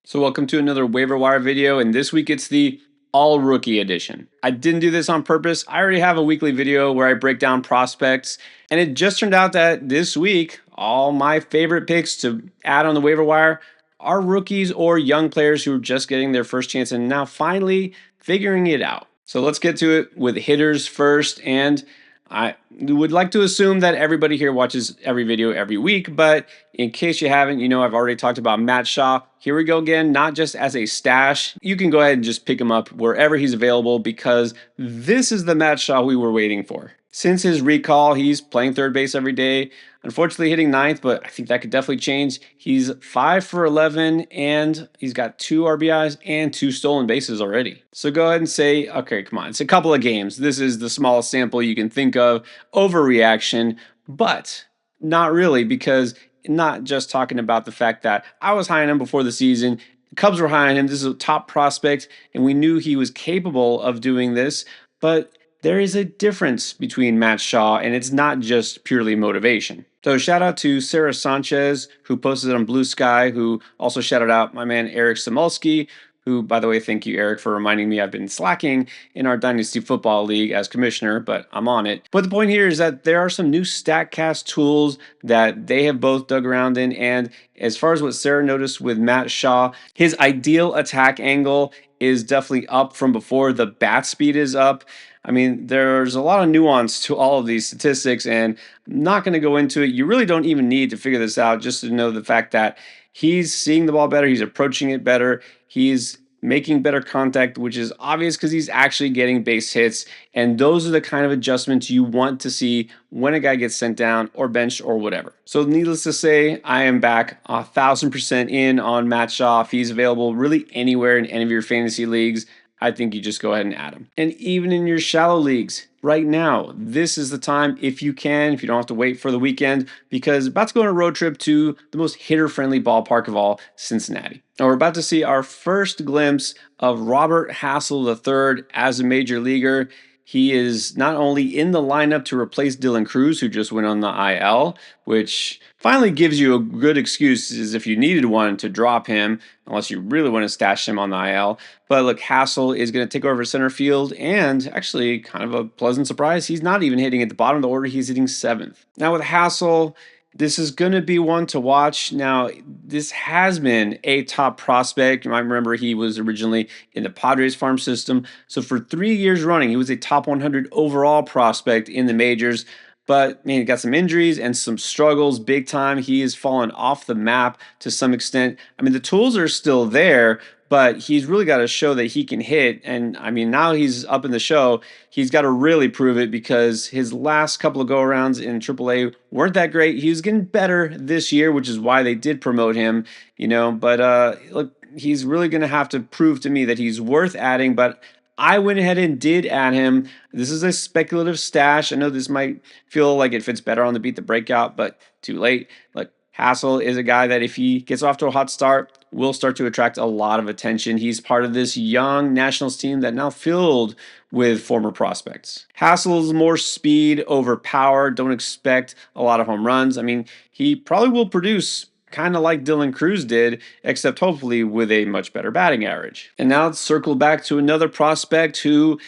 So welcome to another waiver wire video, and this week it's the all rookie edition. I didn't do this on purpose. I already have a weekly video where I break down prospects, and it just turned out that this week all my favorite picks to add on the waiver wire are rookies or young players who are just getting their first chance and now finally figuring it out. So let's get to it with hitters first, and I would like to assume that everybody here watches every video every week, but in case you haven't, I've already talked about Matt Shaw. Here we go again, not just as a stash. You can go ahead and just pick him up wherever he's available because this is the Matt Shaw we were waiting for. Since his recall, he's playing third base every day. Unfortunately, hitting ninth, but I think that could definitely change. He's 5 for 11, and he's got 2 RBIs and 2 stolen bases already. So go ahead and say, okay, come on. It's a couple of games. This is the smallest sample you can think of. Overreaction, but not really, because not just talking about the fact that I was high on him before the season. The Cubs were high on him. This is a top prospect, and we knew he was capable of doing this, but there is a difference between Matt Shaw, and it's not just purely motivation. So shout out to Sarah Sanchez, who posted it on Blue Sky, who also shouted out my man Eric Samulski, who, by the way, thank you, Eric, for reminding me I've been slacking in our Dynasty Football League as commissioner, but I'm on it. But the point here is that there are some new StatCast tools that they have both dug around in, and as far as what Sarah noticed with Matt Shaw, his ideal attack angle is definitely up from before. The bat speed is up. I mean, there's a lot of nuance to all of these statistics, and I'm not going to go into it. You really don't even need to figure this out just to know the fact that he's seeing the ball better, he's approaching it better, he's making better contact, which is obvious because he's actually getting base hits. And those are the kind of adjustments you want to see when a guy gets sent down or benched or whatever. So needless to say, I am back 1,000% in on Matt Shaw. If he's available really anywhere in any of your fantasy leagues, I think you just go ahead and add him. And even in your shallow leagues, right now, this is the time if you can, if you don't have to wait for the weekend, because about to go on a road trip to the most hitter-friendly ballpark of all, Cincinnati. Now we're about to see our first glimpse of Robert Hassel III as a major leaguer. He is not only in the lineup to replace Dylan Cruz, who just went on the IL, which finally gives you a good excuse as if you needed one to drop him, unless you really want to stash him on the IL. But look, Hassel is going to take over center field, and actually kind of a pleasant surprise, he's not even hitting at the bottom of the order, he's hitting 7th. Now with Hassel, this is going to be one to watch. Now, this has been a top prospect. You might remember he was originally in the Padres farm system. So for 3 years running, he was a top 100 overall prospect in the majors. But man, he got some injuries and some struggles big time. He has fallen off the map to some extent. I mean, the tools are still there, but he's really got to show that he can hit. And I mean, now he's up in the show. He's got to really prove it because his last couple of go-arounds in AAA weren't that great. He was getting better this year, which is why they did promote him, But look, he's really going to have to prove to me that he's worth adding. But I went ahead and did add him. This is a speculative stash. I know this might feel like it fits better on the Beat the Breakout, but too late. Like, Hassel is a guy that if he gets off to a hot start, will start to attract a lot of attention. He's part of this young Nationals team that now filled with former prospects. Hassel's more speed over power. Don't expect a lot of home runs. I mean, he probably will produce kind of like Dylan Cruz did, except hopefully with a much better batting average. And now let's circle back to another prospect who,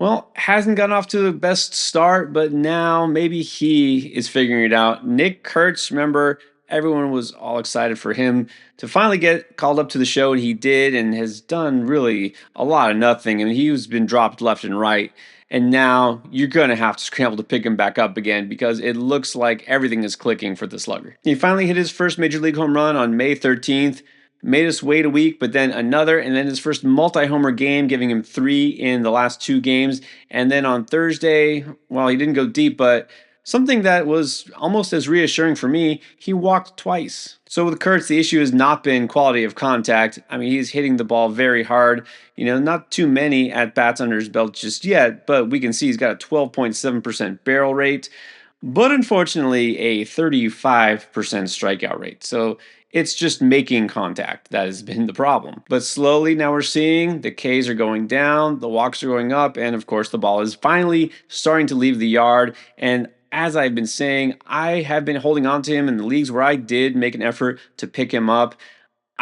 well, hasn't gotten off to the best start, but now maybe he is figuring it out. Nick Kurtz, remember, everyone was all excited for him to finally get called up to the show, and he did, and has done really a lot of nothing. I mean, he's been dropped left and right. And now you're going to have to scramble to pick him back up again because it looks like everything is clicking for the slugger. He finally hit his first Major League home run on May 13th. Made us wait a week, but then another, and then his first multi-homer game, giving him 3 in the last 2 games. And then on Thursday, well, he didn't go deep, but something that was almost as reassuring for me, he walked twice. So with Kurtz, the issue has not been quality of contact. I mean, he's hitting the ball very hard. Not too many at-bats under his belt just yet, but we can see he's got a 12.7% barrel rate, but unfortunately a 35% strikeout rate. So it's just making contact that has been the problem. But slowly now we're seeing the Ks are going down, the walks are going up, and of course the ball is finally starting to leave the yard. And as I've been saying, I have been holding on to him in the leagues where I did make an effort to pick him up.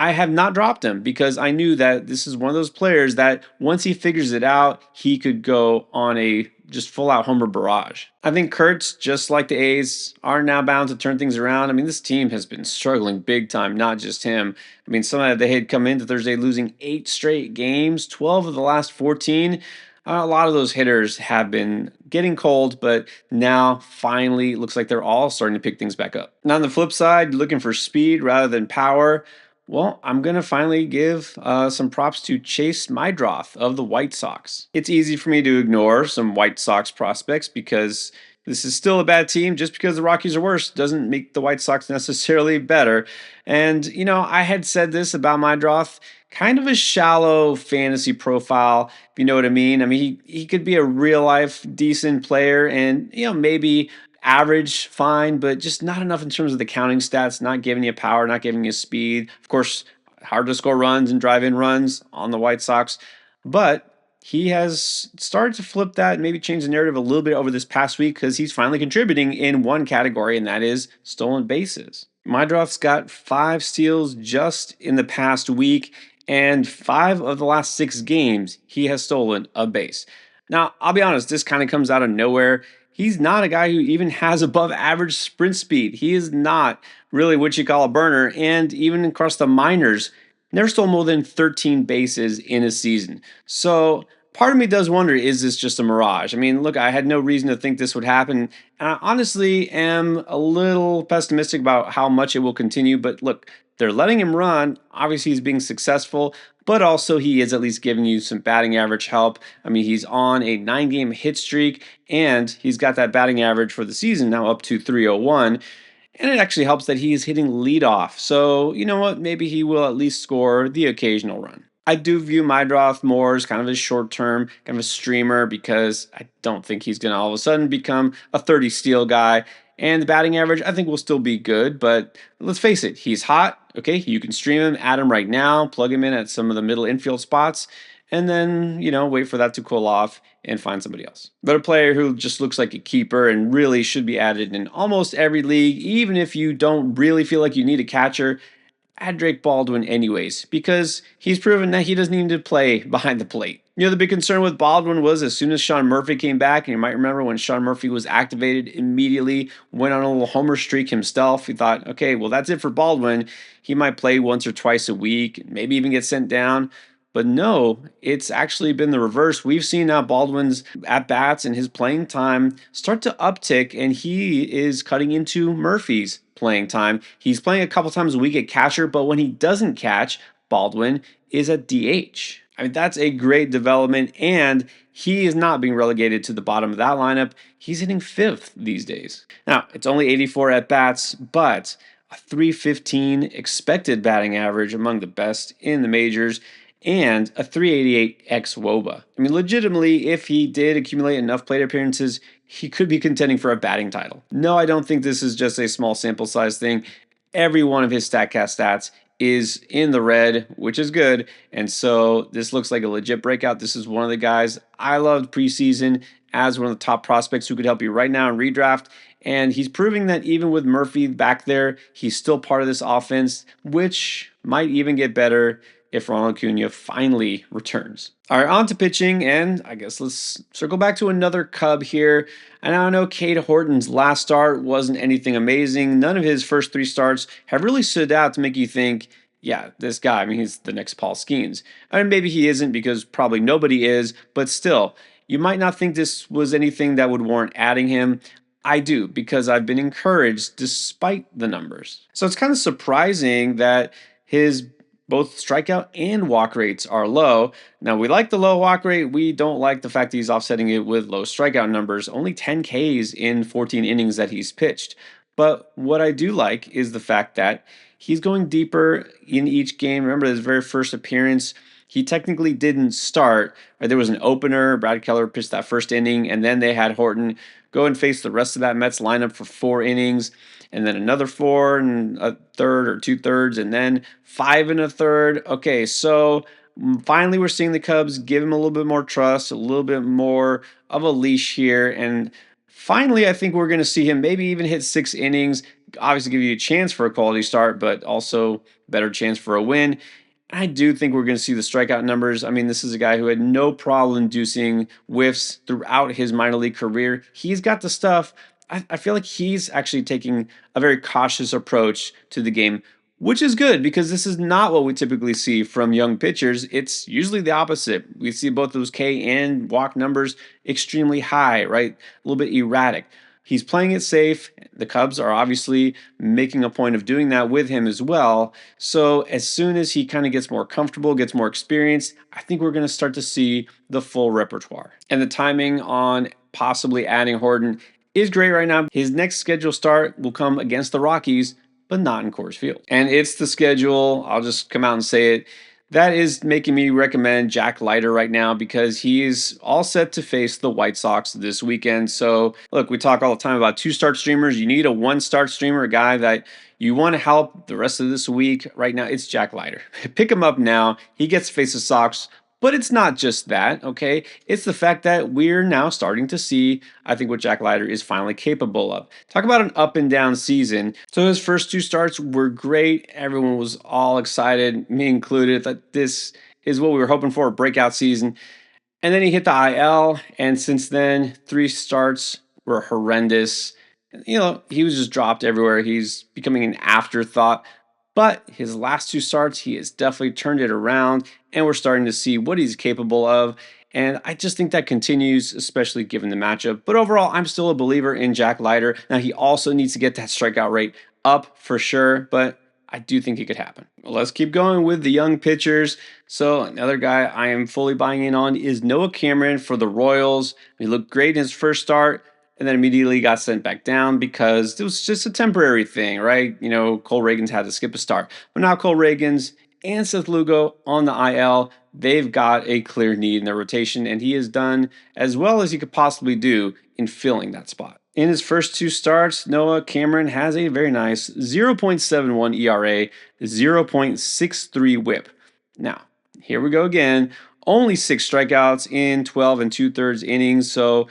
I have not dropped him because I knew that this is one of those players that once he figures it out, he could go on a just full out homer barrage. I think Kurtz, just like the A's, are now bound to turn things around. I mean, this team has been struggling big time, not just him. I mean, some of they had come into Thursday losing 8 straight games, 12 of the last 14. A lot of those hitters have been getting cold, but now finally it looks like they're all starting to pick things back up. Now, on the flip side, looking for speed rather than power. Well, I'm going to finally give some props to Chase Mydroth of the White Sox. It's easy for me to ignore some White Sox prospects because this is still a bad team. Just because the Rockies are worse doesn't make the White Sox necessarily better. And, I had said this about Mydroth, kind of a shallow fantasy profile, if you know what I mean. I mean, he could be a real life decent player and, maybe average, fine, but just not enough in terms of the counting stats, not giving you power, not giving you speed. Of course, hard to score runs and drive in runs on the White Sox, but he has started to flip that and maybe change the narrative a little bit over this past week because he's finally contributing in one category, and that is stolen bases. Mydroth's got 5 steals just in the past week, and 5 of the last 6 games, he has stolen a base. Now, I'll be honest, this kind of comes out of nowhere. He's not a guy who even has above average sprint speed. He is not really what you call a burner. And even across the minors, never stole more than 13 bases in a season. So part of me does wonder, is this just a mirage? I mean, look, I had no reason to think this would happen. And I honestly am a little pessimistic about how much it will continue. But look, they're letting him run. Obviously, he's being successful, but also he is at least giving you some batting average help. I mean, he's on a 9-game hit streak, and he's got that batting average for the season now up to 301. And it actually helps that he is hitting leadoff. So, you know what? Maybe he will at least score the occasional run. I do view Mydroth more as kind of a short term, kind of a streamer, because I don't think he's going to all of a sudden become a 30 steal guy. And the batting average, I think, will still be good. But let's face it, he's hot. Okay, you can stream him, add him right now, plug him in at some of the middle infield spots, and then, wait for that to cool off and find somebody else. But a player who just looks like a keeper and really should be added in almost every league, even if you don't really feel like you need a catcher, add Drake Baldwin anyways, because he's proven that he doesn't need to play behind the plate. The big concern with Baldwin was as soon as Sean Murphy came back, and you might remember when Sean Murphy was activated, immediately went on a little homer streak himself. He thought, okay, well, that's it for Baldwin. He might play once or twice a week, maybe even get sent down. But no, it's actually been the reverse. We've seen now Baldwin's at-bats and his playing time start to uptick, and he is cutting into Murphy's playing time. He's playing a couple times a week at catcher, but when he doesn't catch, Baldwin is at DH. I mean, that's a great development, and he is not being relegated to the bottom of that lineup. He's hitting 5th these days. Now, it's only 84 at-bats, but a 315 expected batting average, among the best in the majors, and a 388 xWOBA. I mean, legitimately, if he did accumulate enough plate appearances, he could be contending for a batting title. No, I don't think this is just a small sample size thing. Every one of his StatCast stats is in the red, which is good. And so this looks like a legit breakout. This is one of the guys I loved preseason as one of the top prospects who could help you right now in redraft. And he's proving that even with Murphy back there, he's still part of this offense, which might even get better if Ronald Acuna finally returns. All right, on to pitching, and I guess let's circle back to another Cub here. And I know Cade Horton's last start wasn't anything amazing. None of his first 3 starts have really stood out to make you think, yeah, this guy, I mean, he's the next Paul Skeens. I mean, maybe he isn't because probably nobody is, but still, you might not think this was anything that would warrant adding him. I do, because I've been encouraged despite the numbers. So it's kind of surprising that his both strikeout and walk rates are low. Now, we like the low walk rate. We don't like the fact that he's offsetting it with low strikeout numbers, only 10 Ks in 14 innings that he's pitched. But what I do like is the fact that he's going deeper in each game. Remember his very first appearance, he technically didn't start. Right? There was an opener. Brad Keller pitched that first inning, and then they had Horton go and face the rest of that Mets lineup for 4 innings, and then another 4 and a third or 2/3, and then 5 and a third. Okay, so finally we're seeing the Cubs give him a little bit more trust, a little bit more of a leash here, and Finally, I think we're going to see him maybe even hit 6 innings. Obviously, give you a chance for a quality start, but also better chance for a win. I do think we're going to see the strikeout numbers. I mean, this is a guy who had no problem inducing whiffs throughout his minor league career. He's got the stuff. I feel like he's actually taking a very cautious approach to the game, which is good because this is not what we typically see from young pitchers. It's usually the opposite. We see both those K and walk numbers extremely high, right? A little bit erratic. He's playing it safe. The Cubs are obviously making a point of doing that with him as well. So as soon as he kind of gets more comfortable, gets more experience, I think we're going to start to see the full repertoire. And the timing on possibly adding Horton is great right now. His next scheduled start will come against the Rockies, but not in Coors Field. And it's the schedule. I'll just come out and say it. That is making me recommend Jack Leiter right now because he's all set to face the White Sox this weekend. So, look, we talk all the time about 2-start streamers. You need a 1-start streamer, a guy that you want to help the rest of this week. Right now, it's Jack Leiter. Pick him up now. He gets to face the Sox. But it's not just that, okay? It's the fact that we're now starting to see, I think, what Jack Leiter is finally capable of. Talk about an up and down season. So his first 2 starts were great. Everyone was all excited, me included, that this is what we were hoping for, a breakout season. And then he hit the IL, and since then, 3 starts were horrendous. He was just dropped everywhere. He's becoming an afterthought. But his last 2 starts, he has definitely turned it around, and we're starting to see what he's capable of. And I just think that continues, especially given the matchup. But overall, I'm still a believer in Jack Leiter. Now, he also needs to get that strikeout rate up for sure, but I do think it could happen. Well, let's keep going with the young pitchers. So another guy I am fully buying in on is Noah Cameron for the Royals. He looked great in his first start and then immediately got sent back down because it was just a temporary thing, right? Cole Reagans had to skip a start. But now Cole Reagans and Seth Lugo on the IL, they've got a clear need in their rotation, and he has done as well as he could possibly do in filling that spot. In his first 2 starts, Noah Cameron has a very nice 0.71 ERA, 0.63 whip. Now, here we go again. Only 6 strikeouts in 12 and 2/3 innings, so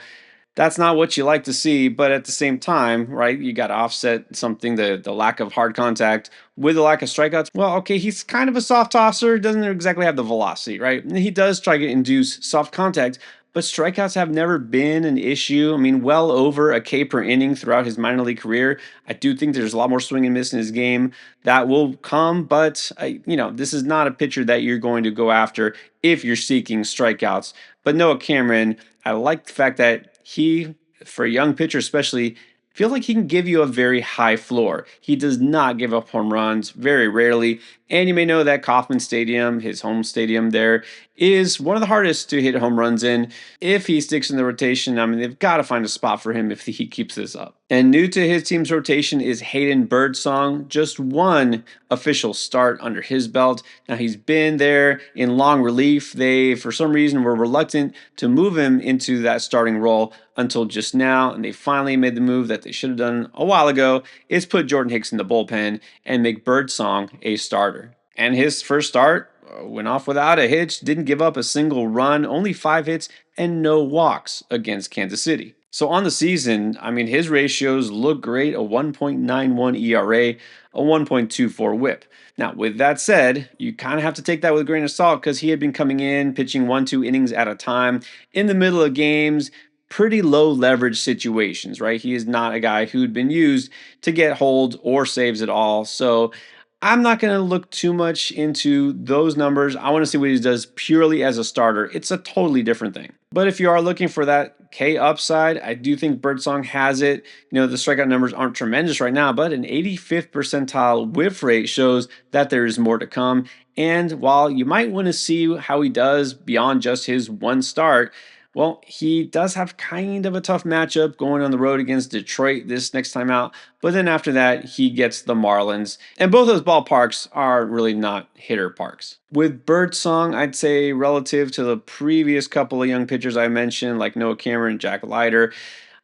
that's not what you like to see, but at the same time, right, you got to offset something, the lack of hard contact with the lack of strikeouts. Well, okay, he's kind of a soft tosser, doesn't exactly have the velocity, right? And he does try to induce soft contact, but strikeouts have never been an issue. I mean, well over a K per inning throughout his minor league career. I do think there's a lot more swing and miss in his game that will come, but this is not a pitcher that you're going to go after if you're seeking strikeouts. But Noah Cameron, I like the fact that he, for a young pitcher especially, feels like he can give you a very high floor. He does not give up home runs, very rarely. And you may know that Kauffman Stadium, his home stadium there, is one of the hardest to hit home runs in. If he sticks in the rotation, I mean, they've got to find a spot for him if he keeps this up. And new to his team's rotation is Hayden Birdsong, just one official start under his belt. Now, he's been there in long relief. They, for some reason, were reluctant to move him into that starting role until just now, and they finally made the move that they should have done a while ago, is put Jordan Hicks in the bullpen and make Birdsong a starter. And his first start went off without a hitch, didn't give up a single run, only 5 hits and no walks against Kansas City. So on the season, I mean, his ratios look great, a 1.91 ERA, a 1.24 whip. Now, with that said, you kind of have to take that with a grain of salt because he had been coming in, pitching 1-2 innings at a time in the middle of games, pretty low leverage situations, right? He is not a guy who'd been used to get holds or saves at all. So I'm not going to look too much into those numbers. I want to see what he does purely as a starter. It's a totally different thing. But if you are looking for that K upside, I do think Birdsong has it. The strikeout numbers aren't tremendous right now, but an 85th percentile whiff rate shows that there is more to come. And while you might want to see how he does beyond just his 1 start, well, he does have kind of a tough matchup going on the road against Detroit this next time out. But then after that, he gets the Marlins. And both those ballparks are really not hitter parks. With Birdsong, I'd say relative to the previous couple of young pitchers I mentioned, like Noah Cameron, Jack Leiter,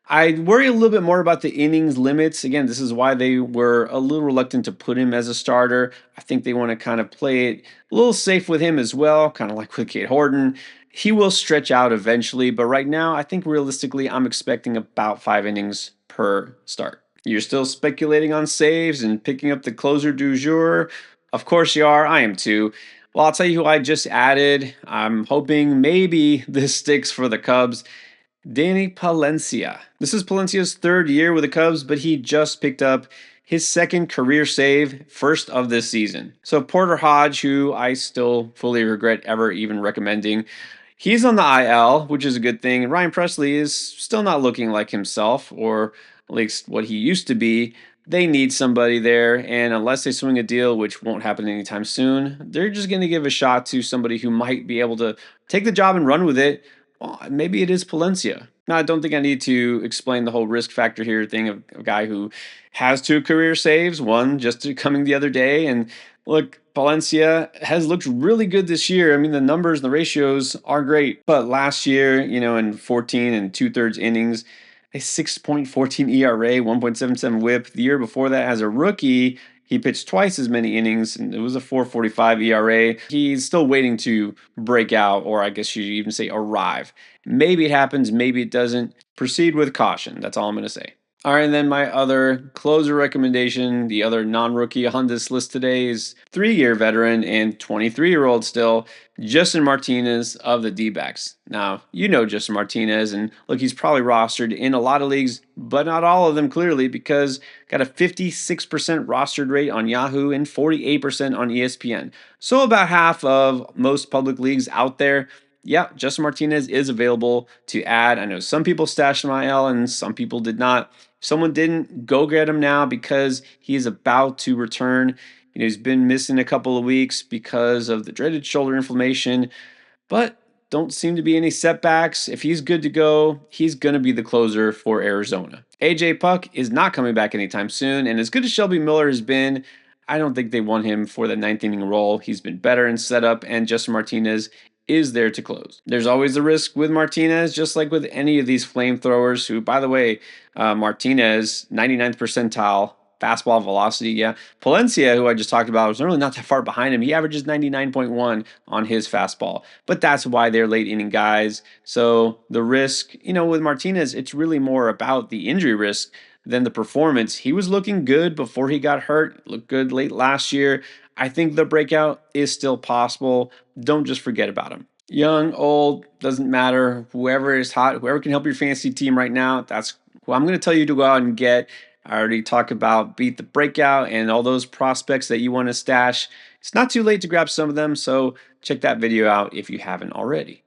I worry a little bit more about the innings limits. Again, this is why they were a little reluctant to put him as a starter. I think they want to kind of play it a little safe with him as well, kind of like with Kate Horton. He will stretch out eventually, but right now, I think realistically, I'm expecting about 5 innings per start. You're still speculating on saves and picking up the closer du jour. Of course, you are. I am too. Well, I'll tell you who I just added. I'm hoping maybe this sticks for the Cubs. Danny Palencia. This is Palencia's third year with the Cubs, but he just picked up his second career save, first of this season. So Porter Hodge, who I still fully regret ever even recommending, he's on the IL, which is a good thing. And Ryan Presley is still not looking like himself, or at least what he used to be. They need somebody there, and unless they swing a deal, which won't happen anytime soon, they're just going to give a shot to somebody who might be able to take the job and run with it. Well, maybe it is Palencia. Now, I don't think I need to explain the whole risk factor here thing of a guy who has 2 career saves, one just coming the other day. And look, Palencia has looked really good this year. I mean, the numbers, the ratios are great. But last year, in 14 and 2/3 innings, a 6.14 ERA, 1.77 whip. The year before that, as a rookie, he pitched twice as many innings, and it was a 4.45 ERA. He's still waiting to break out, or I guess you even say arrive. Maybe it happens, maybe it doesn't. Proceed with caution. That's all I'm going to say. All right, and then my other closer recommendation, the other non-rookie on this list today is 3-year veteran and 23-year-old still, Justin Martinez of the D-backs. Now, you know Justin Martinez, and look, he's probably rostered in a lot of leagues, but not all of them clearly, because got a 56% rostered rate on Yahoo and 48% on ESPN. So about half of most public leagues out there. Yeah, Justin Martinez is available to add. I know some people stashed him IL and some people did not. If someone didn't, go get him now because he is about to return. He's been missing a couple of weeks because of the dreaded shoulder inflammation, but don't seem to be any setbacks. If he's good to go, he's going to be the closer for Arizona. AJ Puck is not coming back anytime soon, and as good as Shelby Miller has been, I don't think they want him for the ninth inning role. He's been better in setup, and Justin Martinez is there to close. There's always a risk with Martinez, just like with any of these flamethrowers who, by the way, Martinez, 99th percentile fastball velocity. Yeah. Palencia, who I just talked about, was really not that far behind him. He averages 99.1 on his fastball, but that's why they're late inning guys. So the risk, with Martinez, it's really more about the injury risk than the performance. He was looking good before he got hurt, looked good late last year. I think the breakout is still possible. Don't just forget about him. Young, old, doesn't matter. Whoever is hot, whoever can help your fantasy team right now, that's who I'm going to tell you to go out and get. I already talked about beat the breakout and all those prospects that you want to stash. It's not too late to grab some of them, so check that video out if you haven't already.